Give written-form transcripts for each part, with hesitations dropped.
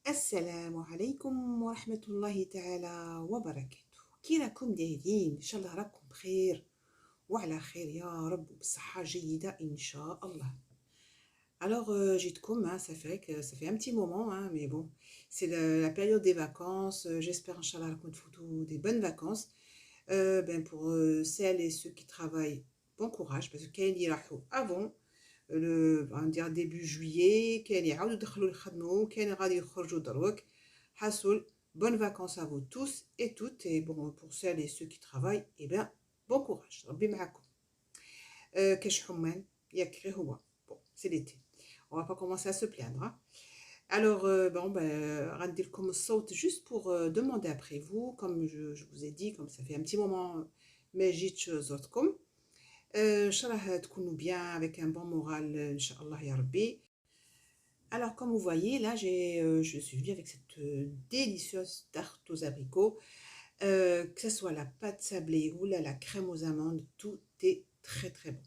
السلام عليكم ورحمة الله تعالى وبركاته. كي راكم دايرين؟ إن شاء الله راكم بخير وعلى خير يا رب وبصحة جيدة إن شاء الله. Alors, جيتكم, hein, ça fait un petit moment, hein, mais bon, c'est la période des vacances. J'espère, Inch'Allah, raconter photo des bonnes vacances. Pour celles et ceux qui travaillent, bon courage, parce que كاين اللي راحوا avant on dire début juillet, كاين يعاودوا يدخلوا يخدموا, كاين غادي يخرجوا دروك. حاسول bonnes vacances à vous tous et toutes, et bon, pour celles et ceux qui travaillent, eh bien, bon courage, ربي معاكم. كاش حمان ياك غير هو. Bon, c'est l'été, on va pas commencer à se plaindre, hein. Alors, غندير لكم الصوت juste pour demander après vous, comme je vous ai dit, comme ça fait un petit moment ما جيتش زرتكم. إن شاء الله تكونوا bien avec un bon moral, Inch'Allah ya Rabbi. Alors, comme vous voyez, là, je suis venue avec cette délicieuse tarte aux abricots. Que ce soit la pâte sablée ou la crème aux amandes, tout est très très bon.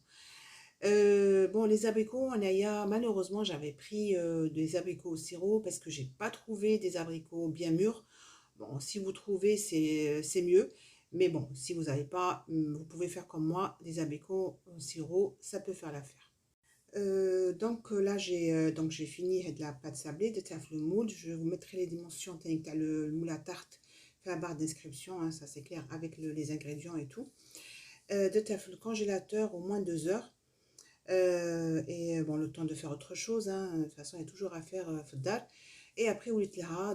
Bon, les abricots, malheureusement, j'avais pris des abricots au sirop parce que j'ai pas trouvé des abricots bien mûrs. Bon, si vous trouvez, c'est mieux. Mais bon, si vous n'avez pas, vous pouvez faire comme moi, des abricots au sirop, ça peut faire l'affaire. Là, j'ai fini de la pâte sablée, de taf le moule. Je vous mettrai les dimensions, le moule à tarte, fait la barre description, hein, ça c'est clair, avec les ingrédients et tout. De taf le congélateur au moins 2 heures. Et bon, le temps de faire autre chose, hein, de toute façon, il y a toujours à faire fdal. Et après,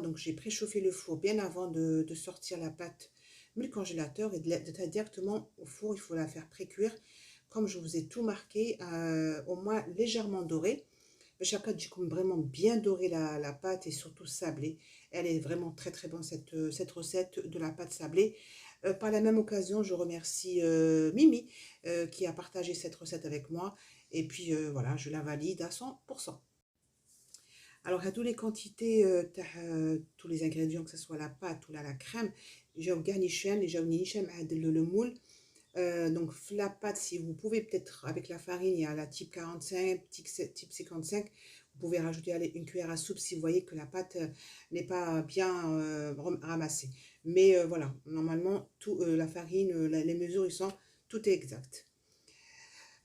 donc j'ai préchauffé le four bien avant de sortir la pâte du congélateur et de directement au four. Il faut la faire pré-cuire. Comme je vous ai tout marqué, au moins légèrement doré. Chacun dit comme vraiment bien doré la pâte et surtout sablée. Elle est vraiment très très bonne cette recette de la pâte sablée. Par la même occasion, je remercie Mimi qui a partagé cette recette avec moi. Et puis voilà, je la valide à 100%. Alors, à toutes les quantités, tous les ingrédients, que ce soit la pâte ou la crème, j'ai garniché, j'ai le moule. Donc, la pâte, si vous pouvez, peut-être avec la farine, il y a la type 45, type 55. Vous pouvez rajouter une cuillère à soupe si vous voyez que la pâte n'est pas bien ramassée. Mais voilà, normalement, la farine, les mesures, tout est exact.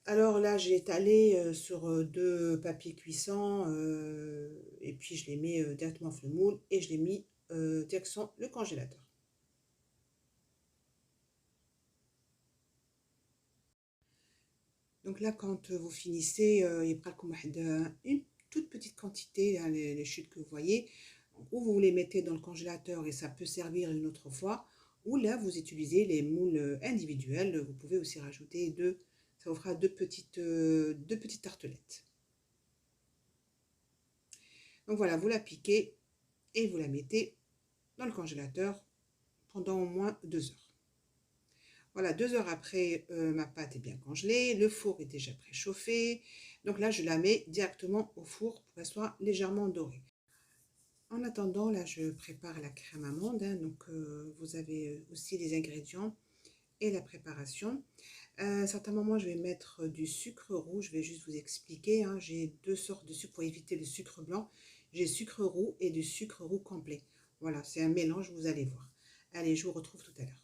Alors là, j'ai étalé sur 2 papiers cuissants et puis je les mets directement sur le moule et je les mis direction le congélateur. Donc là, quand vous finissez, il prend comme une toute petite quantité, hein, les chutes que vous voyez, ou vous les mettez dans le congélateur et ça peut servir une autre fois, ou là, vous utilisez les moules individuels. Vous pouvez aussi rajouter ça vous fera deux petites tartelettes. Donc voilà, vous la piquez et vous la mettez dans le congélateur pendant au moins 2 heures. Voilà, 2 heures après, ma pâte est bien congelée, le four est déjà préchauffé. Donc là, je la mets directement au four pour qu'elle soit légèrement dorée. En attendant, là, je prépare la crème amande, hein, donc vous avez aussi les ingrédients et la préparation. À certains moments, je vais mettre du sucre roux, je vais juste vous expliquer, hein. J'ai 2 sortes de sucre pour éviter le sucre blanc. J'ai sucre roux et du sucre roux complet. Voilà, c'est un mélange, vous allez voir. Allez, je vous retrouve tout à l'heure.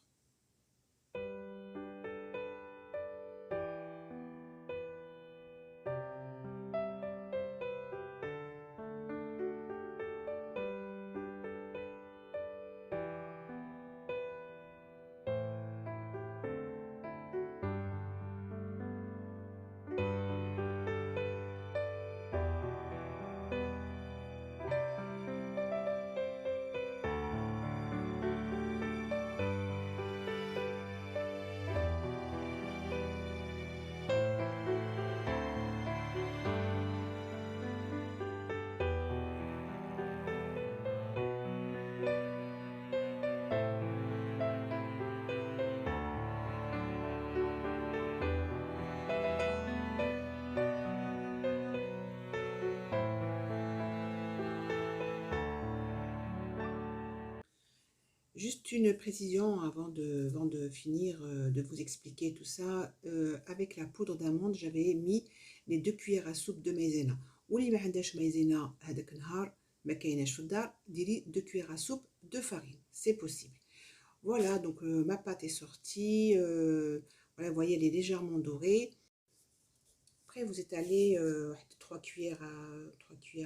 Juste une précision avant de finir de vous expliquer tout ça. Avec la poudre d'amande, j'avais mis les 2 cuillères à soupe de maïzena. واللي ما عندهاش مايزينا هذاك النهار ما كايناش في الدار ديري 2 cuillères à soupe de farine, c'est possible. Voilà, donc ma pâte est sortie, voilà, vous voyez, elle est légèrement dorée. Après, vous étalez 3 cuillères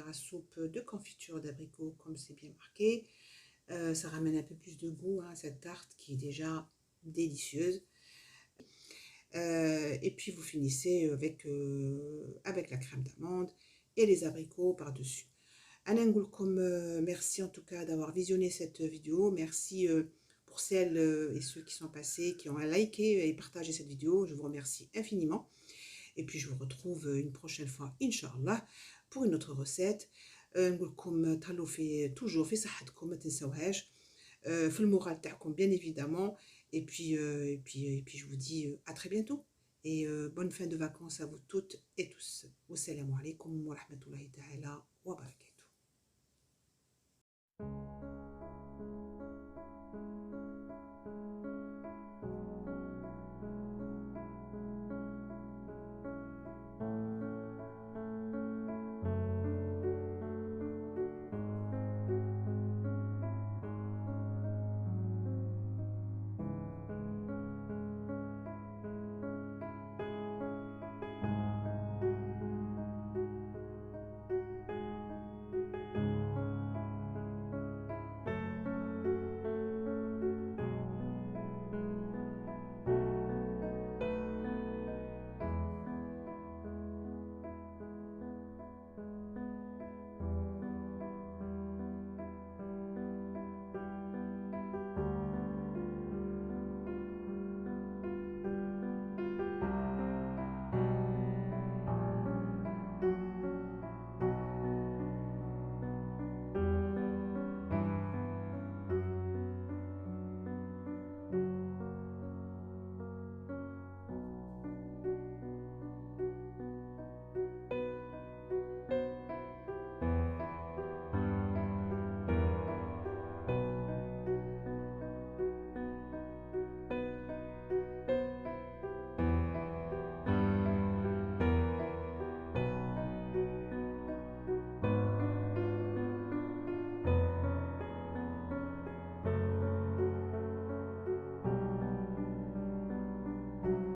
à soupe de confiture d'abricot, comme c'est bien marqué. Ça ramène un peu plus de goût, hein, cette tarte qui est déjà délicieuse. Et puis vous finissez avec la crème d'amande et les abricots par-dessus. أنا نقولكم merci en tout cas d'avoir visionné cette vidéo. Merci pour celles et ceux qui sont passés, qui ont liké et partagé cette vidéo. Je vous remercie infiniment. Et puis je vous retrouve une prochaine fois, Inch'Allah, pour une autre recette. نقولكم تهلاو في toujours في صحتكم ما تنساوهاش. في المورال تاعكم bien évidemment. Et puis je vous dis à très bientôt. Et bonne fin de vacances à vous toutes et tous. Wassalamu alaikum wa rahmatullahi ta'ala wa barakatuh.